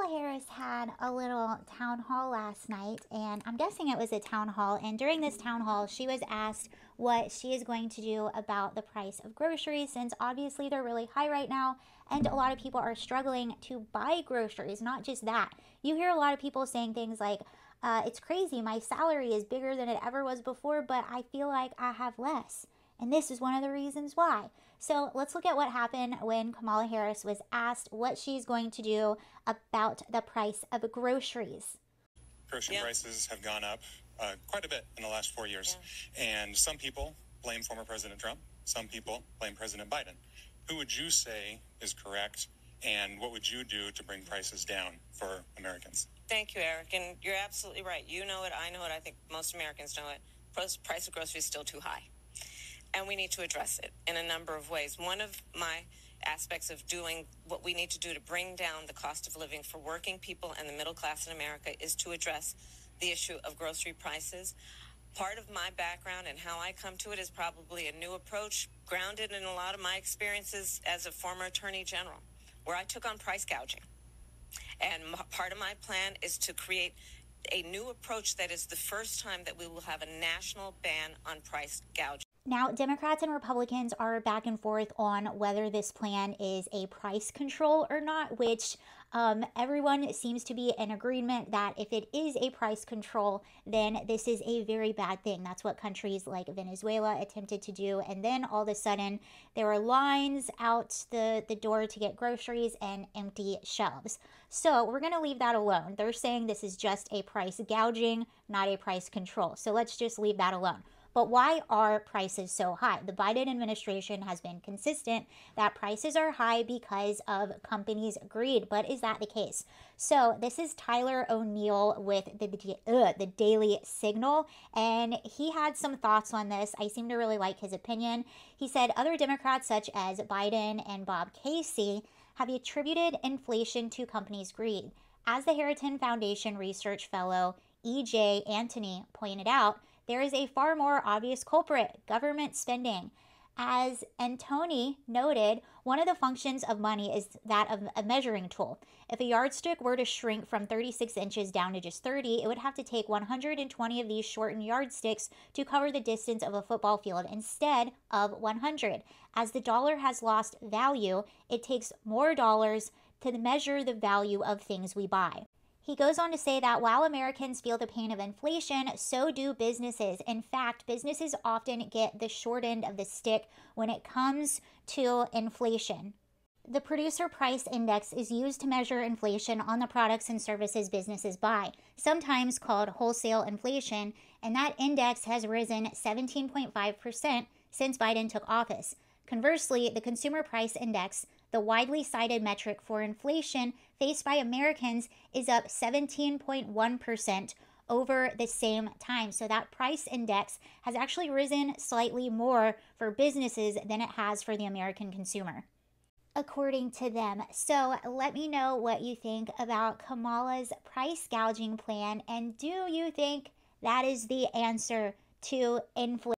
Kamala Harris had a little town hall last night, and I'm guessing it was a town hall. And during this town hall, she was asked what she is going to do about the price of groceries, since obviously they're really high right now, and a lot of people are struggling to buy groceries. Not just that, you hear a lot of people saying things like, it's crazy, my salary is bigger than it ever was before, but I feel like I have less. And this is one of the reasons why. So let's look at what happened when Kamala Harris was asked what she's going to do about the price of groceries. Grocery prices have gone up quite a bit in the last 4 years. And some people blame former President Trump. Some people blame President Biden. Who would you say is correct? And what would you do to bring prices down for Americans? Thank you, Eric. And you're absolutely right. You know it. I know it. I think most Americans know it. Price of groceries is still too high. And we need to address it in a number of ways. One of my aspects of doing what we need to do to bring down the cost of living for working people and the middle class in America is to address the issue of grocery prices. Part of my background and how I come to it is probably a new approach grounded in a lot of my experiences as a former attorney general, where I took on price gouging. And part of my plan is to create a new approach that is the first time that we will have a national ban on price gouging. Now, Democrats and Republicans are back and forth on whether this plan is a price control or not, which everyone seems to be in agreement that if it is a price control, then this is a very bad thing. That's what countries like Venezuela attempted to do. And then all of a sudden, there were lines out the door to get groceries and empty shelves. So we're going to leave that alone. They're saying this is just a price gouging, not a price control. So let's just leave that alone. But why are prices so high? The Biden administration has been consistent that prices are high because of companies' greed. But is that the case? So this is Tyler O'Neill with the Daily Signal, and he had some thoughts on this. I seem to really like his opinion. He said other Democrats such as Biden and Bob Casey have attributed inflation to companies' greed. As the Heritage Foundation research fellow E.J. Antony pointed out, there is a far more obvious culprit, government spending. As Antony noted, one of the functions of money is that of a measuring tool. If a yardstick were to shrink from 36 inches down to just 30, it would have to take 120 of these shortened yardsticks to cover the distance of a football field instead of 100. As the dollar has lost value, it takes more dollars to measure the value of things we buy. He goes on to say that while Americans feel the pain of inflation, so do businesses. In fact, businesses often get the short end of the stick when it comes to inflation. The Producer Price Index is used to measure inflation on the products and services businesses buy, sometimes called wholesale inflation, and that index has risen 17.5% since Biden took office. Conversely, the Consumer Price Index, the widely cited metric for inflation faced by Americans, is up 17.1% over the same time. So that price index has actually risen slightly more for businesses than it has for the American consumer, according to them. So let me know what you think about Kamala's price gouging plan, and do you think that is the answer to inflation?